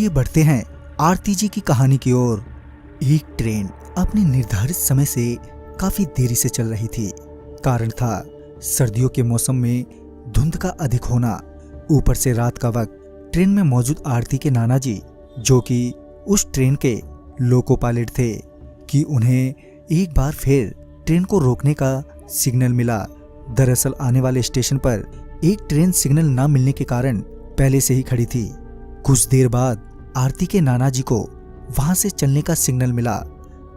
ये बढ़ते हैं आरती जी की कहानी की ओर। एक ट्रेन अपने निर्धारित समय से काफी देरी से चल रही थी। कारण था सर्दियों के मौसम में धुंध का अधिक होना। ऊपर से रात का वक्त ट्रेन में मौजूद आरती के नाना जी, जो कि उस ट्रेन के लोको पायलट थे, कि उन्हें एक बार फिर ट्रेन को रोकने का सिग्नल मिला। दरअसल आने वाले स्टेशन पर एक ट्रेन सिग्नल न मिलने के कारण पहले से ही खड़ी थी। कुछ देर बाद आरती के नाना जी को वहां से चलने का सिग्नल मिला।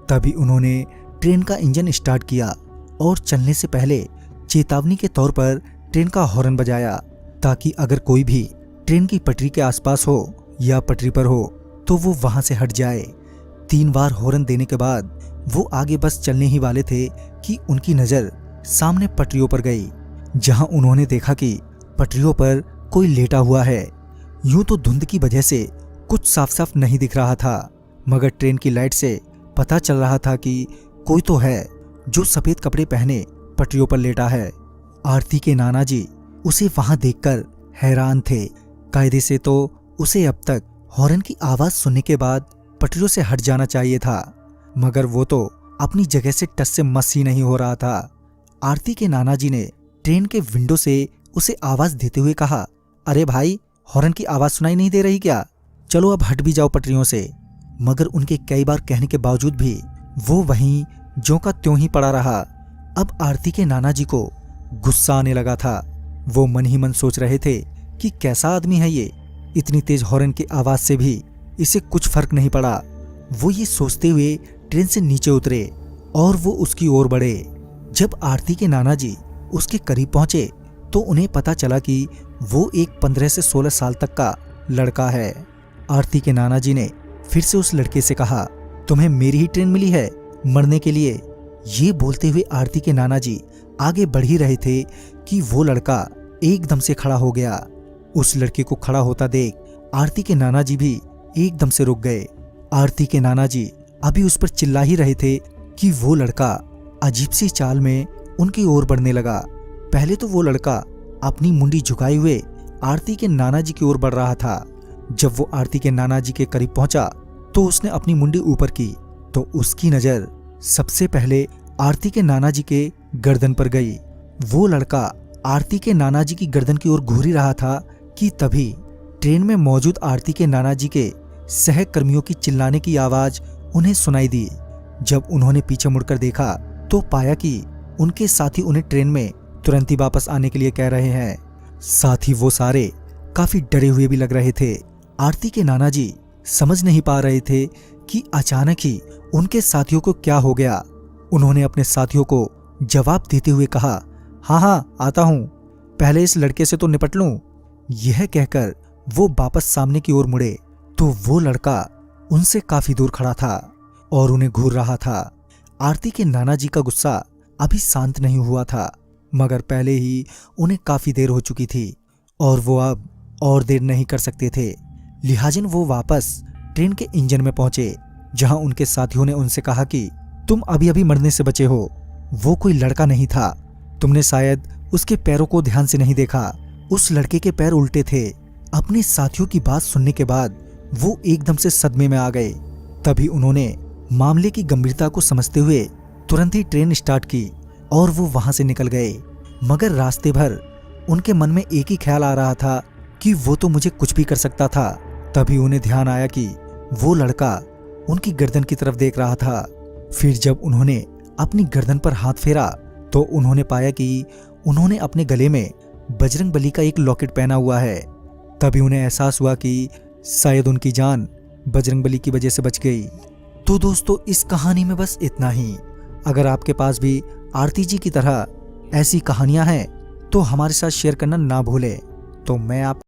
तभी उन्होंने ट्रेन का इंजन स्टार्ट किया और चलने से पहले चेतावनी के तौर पर ट्रेन का हॉर्न बजाया, ताकि अगर कोई भी ट्रेन की पटरी के आसपास हो या पटरी पर हो तो वो वहां से हट जाए। 3 बार हॉर्न देने के बाद वो आगे बस चलने ही वाले थे कि उनकी नजर सामने पटरियों पर गई, जहां उन्होंने देखा कि पटरियों पर कोई लेटा हुआ है। यूं तो धुंध की वजह से कुछ साफ साफ नहीं दिख रहा था, मगर ट्रेन की लाइट से पता चल रहा था कि कोई तो है जो सफेद कपड़े पहने पटरियों पर लेटा है। आरती के नाना जी उसे वहां देखकर हैरान थे। कायदे से तो उसे अब तक हॉर्न की आवाज सुनने के बाद पटरियों से हट जाना चाहिए था, मगर वो तो अपनी जगह से टस से मस ही नहीं हो रहा था। आरती के नाना जी ने ट्रेन के विंडो से उसे आवाज देते हुए कहा, अरे भाई, हॉर्न की आवाज सुनाई नहीं दे रही क्या? चलो अब हट भी जाओ पटरियों से। मगर उनके कई बार कहने के बावजूद भी वो वहीं ज्यों का त्यों ही पड़ा रहा। अब आरती के नाना जी को गुस्सा आने लगा था। वो मन ही मन सोच रहे थे कि कैसा आदमी है ये, इतनी तेज हॉर्न की आवाज से भी इसे कुछ फर्क नहीं पड़ा। वो ये सोचते हुए ट्रेन से नीचे उतरे और वो उसकी ओर बढ़े। जब आरती के नाना जी उसके करीब पहुंचे तो उन्हें पता चला कि वो एक 15 से 16 साल तक का लड़का है। आरती के नाना जी ने फिर से उस लड़के से कहा, तुम्हें मेरी ही ट्रेन मिली है मरने के लिए? ये बोलते हुए आरती के नाना जी आगे बढ़ ही रहे थे कि वो लड़का एकदम से खड़ा हो गया। उस लड़के को खड़ा होता देख आरती के नाना जी भी एकदम से रुक गए। आरती के नाना जी अभी उस पर चिल्ला ही रहे थे कि वो लड़का अजीब सी चाल में उनकी ओर बढ़ने लगा। पहले तो वो लड़का अपनी मुंडी झुकाए हुए आरती के नाना जी की ओर बढ़ रहा था। जब वो आरती के नाना जी के करीब पहुंचा तो उसने अपनी मुंडी ऊपर की तो उसकी नजर सबसे पहले आरती के नाना जी के गर्दन पर गई। वो लड़का आरती के नाना जी की गर्दन की ओर घूर ही रहा था कि तभी ट्रेन में मौजूद आरती के नाना जी के सहकर्मियों की चिल्लाने की आवाज उन्हें सुनाई दी। जब उन्होंने पीछे मुड़कर देखा तो पाया कि उनके साथी उन्हें ट्रेन में तुरंत ही वापस आने के लिए कह रहे हैं। साथ ही वो सारे काफी डरे हुए भी लग रहे थे। आरती के नाना जी समझ नहीं पा रहे थे कि अचानक ही उनके साथियों को क्या हो गया। उन्होंने अपने साथियों को जवाब देते हुए कहा, हाँ हाँ आता हूं, पहले इस लड़के से तो निपट लूं। यह कहकर वो वापस सामने की ओर मुड़े तो वो लड़का उनसे काफी दूर खड़ा था और उन्हें घूर रहा था। आरती के नाना जी का गुस्सा अभी शांत नहीं हुआ था, मगर पहले ही उन्हें काफी देर हो चुकी थी और वो अब और देर नहीं कर सकते थे। लिहाजन वो वापस ट्रेन के इंजन में पहुंचे, जहां उनके साथियों ने उनसे कहा कि तुम अभी अभी मरने से बचे हो। वो कोई लड़का नहीं था, तुमने शायद उसके पैरों को ध्यान से नहीं देखा। उस लड़के के पैर उल्टे थे। अपने साथियों की बात सुनने के बाद वो एकदम से सदमे में आ गए। तभी उन्होंने मामले की गंभीरता को समझते हुए तुरंत ही ट्रेन स्टार्ट की और वो वहां से निकल गए। मगर रास्ते भर उनके मन में एक ही ख्याल आ रहा था कि वो तो मुझे कुछ भी कर सकता था। तभी उन्हें ध्यान आया कि वो लड़का उनकी गर्दन की तरफ देख रहा था। फिर जब उन्होंने अपनी गर्दन पर हाथ फेरा तो उन्होंने पाया कि उन्होंने अपने गले में बजरंगबली का एक लॉकेट पहना हुआ है। तभी उन्हें एहसास हुआ कि शायद उनकी जान बजरंगबली की वजह से बच गई। तो दोस्तों, इस कहानी में बस इतना ही। अगर आपके पास भी आरती जी की तरह ऐसी कहानियां हैं तो हमारे साथ शेयर करना ना भूलें। तो मैं आप